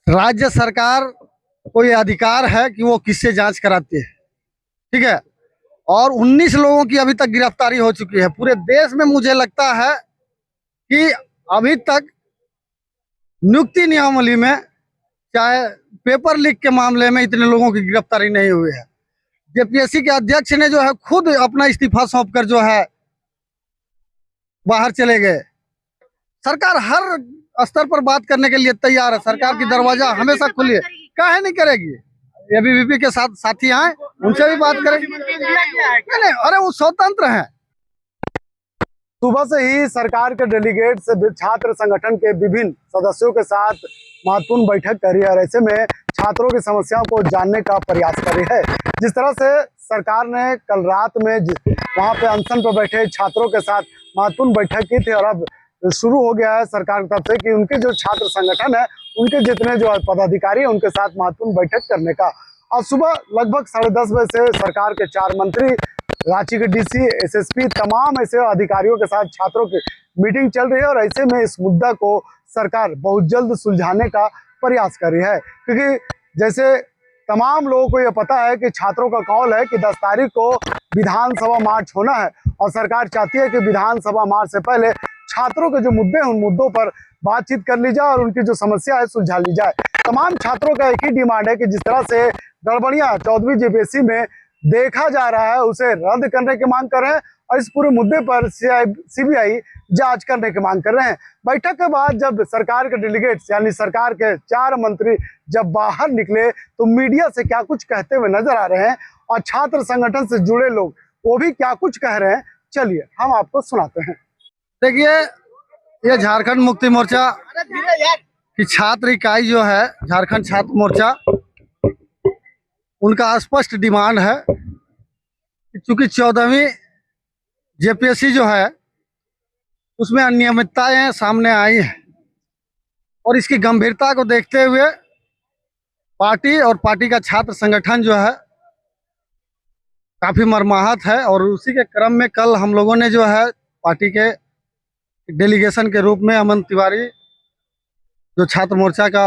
राज्य सरकार को ये अधिकार है कि वो किससे जांच कराती है। ठीक है। और 19 लोगों की अभी तक गिरफ्तारी हो चुकी है। पूरे देश में मुझे लगता है कि अभी तक नियुक्ति नियमावली में चाहे पेपर लीक के मामले में इतने लोगों की गिरफ्तारी नहीं हुई है। जेपीएससी के अध्यक्ष ने जो है खुद अपना इस्तीफा सौंपकर जो है बाहर चले गए। सरकार हर स्तर पर बात करने के लिए तैयार है। सरकार की दरवाजा हमेशा खुली है। काहे नहीं करेगी? एबीवीपी के साथ साथी आए, उनसे भी बात करेंगे। नहीं, अरे वो स्वतंत्र हैं। सुबह से ही सरकार के डेलीगेट से छात्र संगठन के विभिन्न सदस्यों के साथ महत्वपूर्ण बैठक करी है और ऐसे में छात्रों की समस्याओं को जानने का प्रयास करी है। जिस तरह से सरकार ने कल रात में वहां पे अनशन पर बैठे छात्रों के साथ महत्वपूर्ण बैठक की थी और अब शुरू हो गया है सरकार की तरफ से कि उनके जो छात्र संगठन है उनके जितने जो पदाधिकारी है उनके साथ महत्वपूर्ण बैठक करने का। और सुबह लगभग 10:30 बजे से सरकार के 4 मंत्री, रांची के डीसी, एसएसपी, तमाम ऐसे अधिकारियों के साथ छात्रों की मीटिंग चल रही है और ऐसे में इस मुद्दा को सरकार बहुत जल्द सुलझाने का प्रयास कर रही है। क्योंकि जैसे तमाम लोगों को यह पता है कि छात्रों का कॉल है कि 10 तारीख को विधानसभा मार्च होना है और सरकार चाहती है कि विधानसभा मार्च से पहले छात्रों के जो मुद्दे हैं उन मुद्दों पर बातचीत कर ली जाए और उनकी जो समस्या है सुलझा ली जाए। तमाम छात्रों का एक ही डिमांड है कि जिस तरह से गड़बड़ियां 14वीं जेपीएससी में देखा जा रहा है उसे रद्द करने की मांग कर रहे हैं और इस पूरे मुद्दे पर सीबीआई जांच करने की मांग कर रहे हैं। बैठक के बाद जब सरकार के डेलीगेट्स यानी सरकार के 4 मंत्री जब बाहर निकले तो मीडिया से क्या कुछ कहते हुए नजर आ रहे हैं और छात्र संगठन से जुड़े लोग वो भी क्या कुछ कह रहे हैं, चलिए हम आपको सुनाते हैं। देखिए, ये झारखंड मुक्ति मोर्चा की छात्र इकाई जो है झारखंड छात्र मोर्चा, उनका स्पष्ट डिमांड है कि चूंकि 14वीं जेपीएससी जो है उसमें अनियमितताएं सामने आई हैं और इसकी गंभीरता को देखते हुए पार्टी और पार्टी का छात्र संगठन जो है काफी मर्माहत है। और उसी के क्रम में कल हम लोगों ने जो है पार्टी के डेलीगेशन के रूप में अमन तिवारी जो छात्र मोर्चा का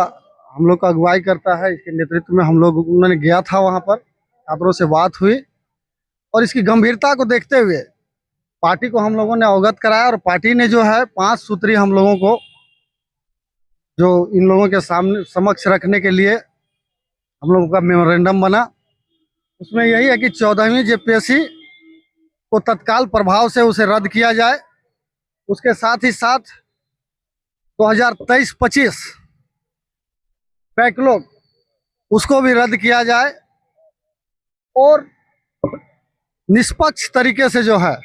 हम लोग का अगुवाई करता है, इसके नेतृत्व में हम लोग उन्होंने गया था, वहां पर छात्रों से बात हुई और इसकी गंभीरता को देखते हुए पार्टी को हम लोगों ने अवगत कराया और पार्टी ने जो है 5 सूत्री हम लोगों को जो इन लोगों के सामने समक्ष रखने के लिए हम लोगों का मेमोरेंडम बना। उसमें यही है कि 14वीं जेपीएससी को तत्काल प्रभाव से उसे रद्द किया जाए। उसके साथ ही साथ 2023-25 बैकलॉग उसको भी रद्द किया जाए और निष्पक्ष तरीके से जो है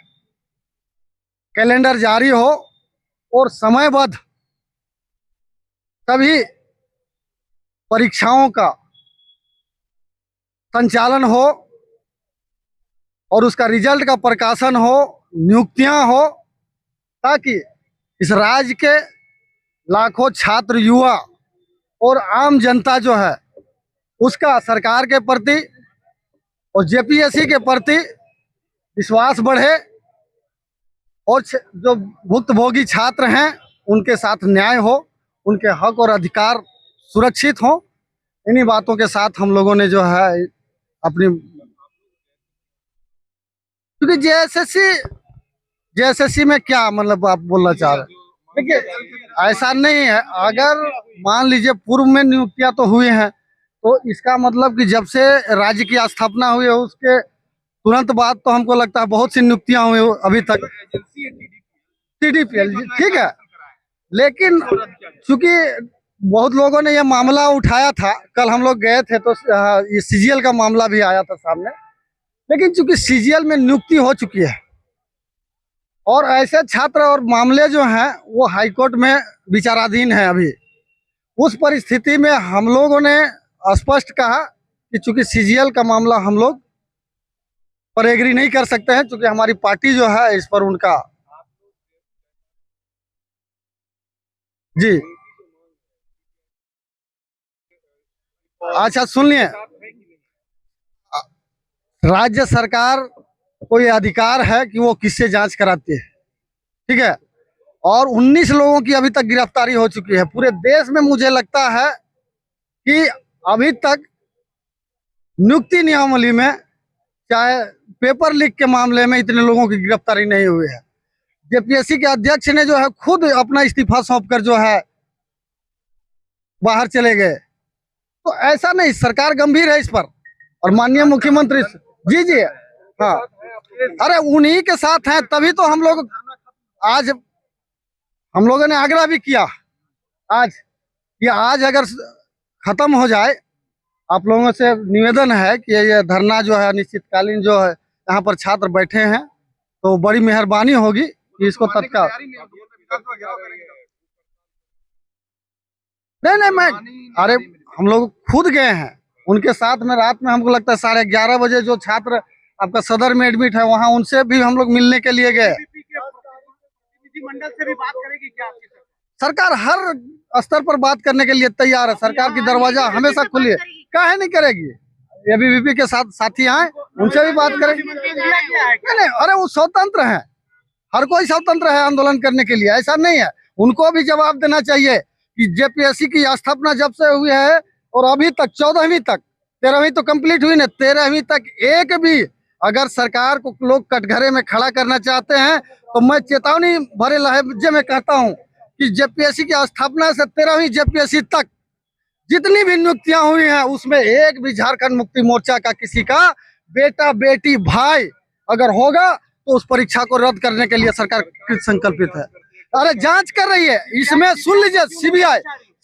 कैलेंडर जारी हो और समयबद्ध सभी परीक्षाओं का संचालन हो और उसका रिजल्ट का प्रकाशन हो, नियुक्तियां हो, ताकि इस राज्य के लाखों छात्र, युवा और आम जनता जो है उसका सरकार के प्रति और जेपीएससी के प्रति विश्वास बढ़े और जो भुक्तभोगी छात्र हैं उनके साथ न्याय हो, उनके हक और अधिकार सुरक्षित हो। इन्हीं बातों के साथ हम लोगों ने जो है अपनी, क्योंकि जेएसएससी में क्या मतलब आप बोलना चाह रहे हैं? देखिए, ऐसा नहीं है। अगर मान लीजिए पूर्व में नियुक्तियां तो हुई हैं तो इसका मतलब कि जब से राज्य की स्थापना हुई है उसके तुरंत बाद तो हमको लगता है बहुत सी नियुक्तियां हुई अभी तक। टीडीपीएल ठीक है, लेकिन चूंकि बहुत लोगों ने यह मामला उठाया था, कल हम लोग गए थे तो ये सीजीएल का मामला भी आया था सामने, लेकिन चूंकि सीजीएल में नियुक्ति हो चुकी है और ऐसे छात्र और मामले जो हैं वो हाईकोर्ट में विचाराधीन है अभी, उस परिस्थिति में हम लोगों ने स्पष्ट कहा कि चूंकि सीजीएल का मामला हम लोग पर एग्री नहीं कर सकते हैं, चूंकि हमारी पार्टी जो है इस पर उनका जी। अच्छा सुनिए, राज्य सरकार को ये अधिकार है कि वो किससे जांच कराती है। ठीक है। और 19 लोगों की अभी तक गिरफ्तारी हो चुकी है। पूरे देश में मुझे लगता है कि अभी तक नियुक्ति नियमावली में चाहे पेपर लीक के मामले में इतने लोगों की गिरफ्तारी नहीं हुई है। जेपीएससी के अध्यक्ष ने जो है खुद अपना इस्तीफा सौंपकर जो है बाहर चले गए। तो ऐसा नहीं, सरकार गंभीर है इस पर और माननीय मुख्यमंत्री जी जी हाँ, अरे उन्हीं के साथ हैं, तभी तो हम लोग आज हम लोगों ने आग्रह भी किया आज कि आज अगर खत्म हो जाए, आप लोगों से निवेदन है कि ये धरना जो है अनिश्चितकालीन जो है यहाँ पर छात्र बैठे हैं, तो बड़ी मेहरबानी होगी कि इसको तत्काल नहीं मैं अरे हम लोग खुद गए हैं उनके साथ में, रात में हमको लगता है 11:30 बजे जो छात्र आपका सदर में एडमिट है वहाँ, उनसे भी हम लोग मिलने के लिए गए। मंडल से भी बात करेगी क्या आपकी सरकार? हर स्तर पर बात करने के लिए तैयार है, सरकार की दरवाजा हमेशा खुली है, काहे नहीं करेगी। एबीवीपी के साथ साथी आए, उनसे भी बात करेंगे। नहीं, अरे वो स्वतंत्र है, हर कोई स्वतंत्र है आंदोलन करने के लिए, ऐसा नहीं है। उनको भी जवाब देना चाहिए कि जेपीएससी की स्थापना जब से हुई है और अभी तक 14वीं तक, 13वीं तो कंप्लीट हुई ना, 13वीं तक एक भी अगर सरकार को लोग कटघरे में खड़ा करना चाहते हैं तो मैं चेतावनी भरे लहजे में कहता हूं कि जेपीएससी की स्थापना से 13वीं जेपीएससी तक जितनी भी नियुक्तियां हुई हैं उसमें एक भी झारखंड मुक्ति मोर्चा का किसी का बेटा बेटी भाई अगर होगा तो उस परीक्षा को रद्द करने के लिए सरकार कृत संकल्पित है। अरे जांच कर रही है, इसमें सुन लीजिए,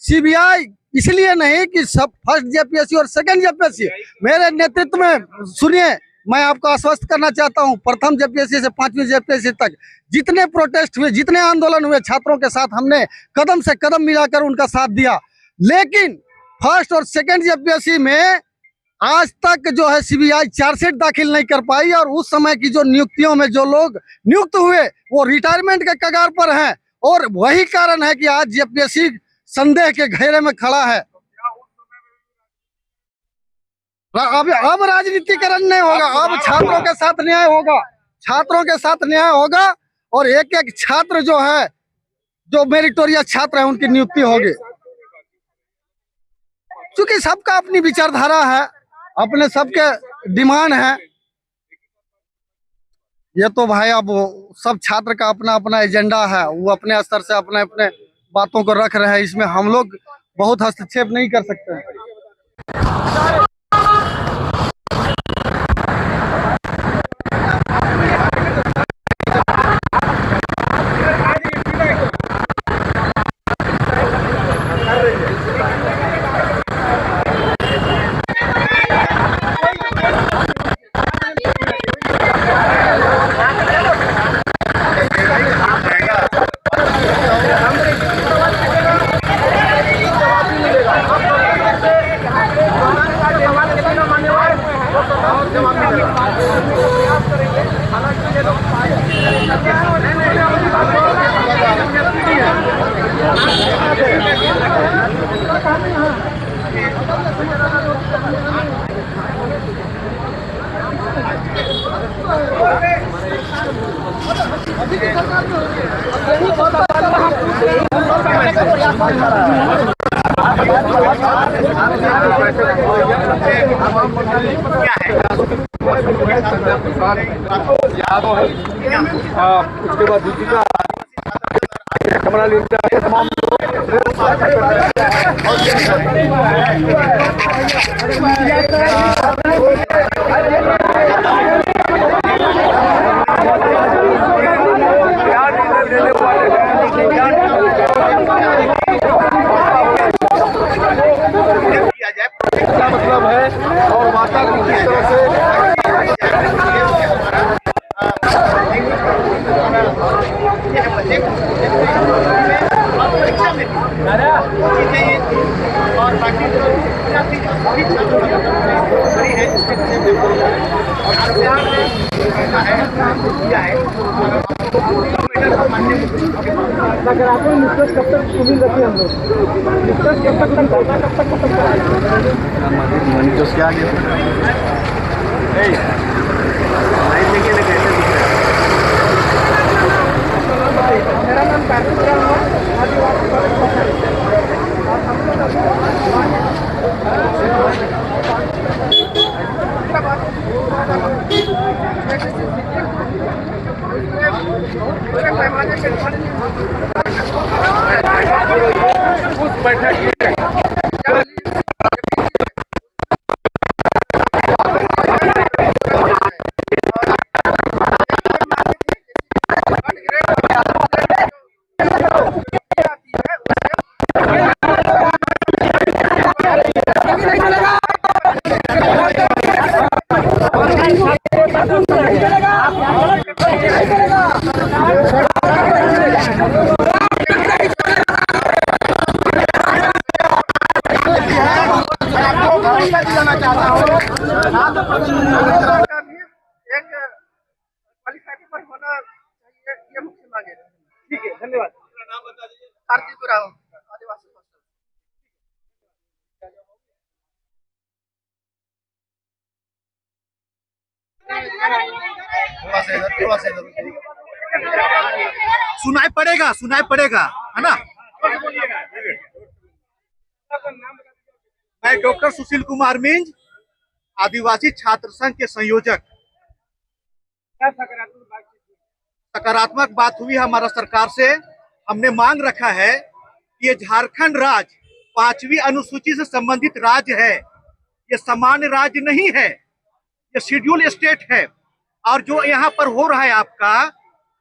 सीबीआई इसलिए नहीं कि सब फर्स्ट जेपीएससी और सेकंड जेपीएससी मेरे नेतृत्व में, सुनिए मैं आपको आश्वस्त करना चाहता हूं, प्रथम जेपीएससी से 5वीं जेपीएससी तक जितने प्रोटेस्ट हुए, जितने आंदोलन हुए, छात्रों के साथ हमने कदम से कदम मिलाकर उनका साथ दिया, लेकिन फर्स्ट और सेकंड जेपीएससी में आज तक जो है सीबीआई चार्जशीट दाखिल नहीं कर पाई और उस समय की जो नियुक्तियों में जो लोग नियुक्त हुए वो रिटायरमेंट के कगार पर हैं और वही कारण है कि आज जेपीएससी संदेह के घेरे में खड़ा है। अब राजनीतिकरण नहीं होगा, अब छात्रों के साथ न्याय होगा, छात्रों के साथ न्याय होगा और एक एक छात्र जो है, जो मेरिटोरियस छात्र है, उनकी नियुक्ति होगी। क्योंकि सबका अपनी विचारधारा है, अपने सबके डिमांड है। ये तो भाई अब सब छात्र का अपना अपना एजेंडा है, वो अपने स्तर से अपने अपने बातों को रख रहे हैं, इसमें हम लोग बहुत हस्तक्षेप नहीं कर सकते हैं। उसके बाद दूसरी का कमरा लेता है तमाम मतलब है और माता की किस तरह से और बाकी नकारात्मक निष्कर्ष कब तक उम्मीद रखी हम लोग, निष्कर्ष कब तक क्या मेरा नाम कार्तिक उस बैठक दिलाना चाहता हूँ एक क्वालिफाइड पर होना चाहिए, ये मुख्य मांग है। ठीक है, धन्यवाद। नाम बता दीजिए। कार्तिक राव, आदिवासी हॉस्टल। थोड़ा सा सुनाई पड़ेगा, है ना। मैं डॉक्टर सुशील कुमार मिंज, आदिवासी छात्र संघ के संयोजक। सकारात्मक बात हुई हमारा सरकार से। हमने मांग रखा है कि ये झारखंड राज्य 5वीं अनुसूची से संबंधित राज्य है, ये सामान्य राज्य नहीं है, ये शेड्यूल स्टेट है। और जो यहाँ पर हो रहा है आपका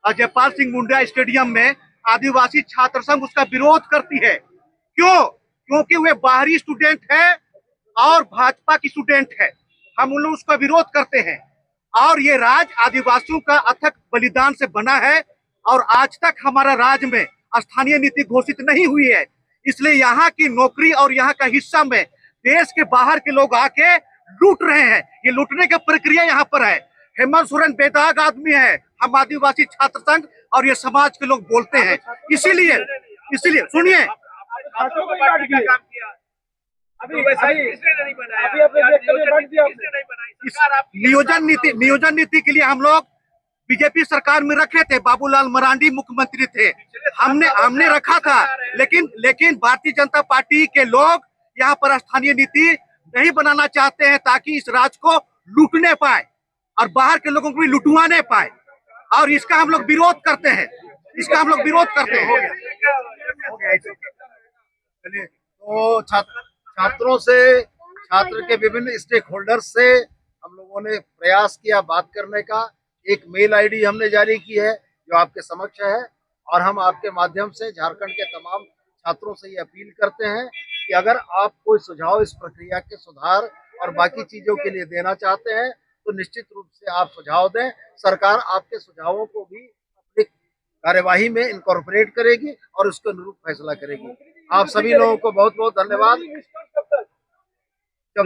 जयपाल सिंह मुंडा स्टेडियम में, आदिवासी छात्र संघ उसका विरोध करती है। क्यों? क्योंकि वे बाहरी स्टूडेंट है और भाजपा की स्टूडेंट है। हम उन लोग उसका विरोध करते हैं। और ये राज्य आदिवासियों का अथक बलिदान से बना है और आज तक हमारा राज्य में स्थानीय नीति घोषित नहीं हुई है। इसलिए यहाँ की नौकरी और यहाँ का हिस्सा में देश के बाहर के लोग आके लूट रहे हैं। ये लूटने की प्रक्रिया यहाँ पर है। हेमंत सोरेन बेदाग आदमी है। हम आदिवासी छात्र संघ और ये समाज के लोग बोलते हैं। इसीलिए सुनिए, नियोजन नीति के लिए हम लोग बीजेपी सरकार में रखे थे। बाबूलाल मरांडी मुख्यमंत्री थे, हमने रखा था। लेकिन भारतीय जनता पार्टी के लोग यहाँ पर स्थानीय नीति नहीं बनाना चाहते हैं ताकि इस राज्य को लूटने पाए और बाहर के लोगों को भी लुटवाने पाए। और इसका हम लोग विरोध करते हैं। तो छात्रों से, छात्र के विभिन्न स्टेक होल्डर्स से हम लोगों ने प्रयास किया बात करने का। एक मेल आईडी हमने जारी की है जो आपके समक्ष है, और हम आपके माध्यम से झारखंड के तमाम छात्रों से ये अपील करते हैं कि अगर आप कोई सुझाव इस प्रक्रिया के सुधार और बाकी चीजों के लिए देना चाहते हैं तो निश्चित रूप से आप सुझाव दें। सरकार आपके सुझावों को भी अपनी कार्यवाही में इनकॉर्पोरेट करेगी और उसके अनुरूप फैसला करेगी। आप सभी लोगों को बहुत बहुत धन्यवाद।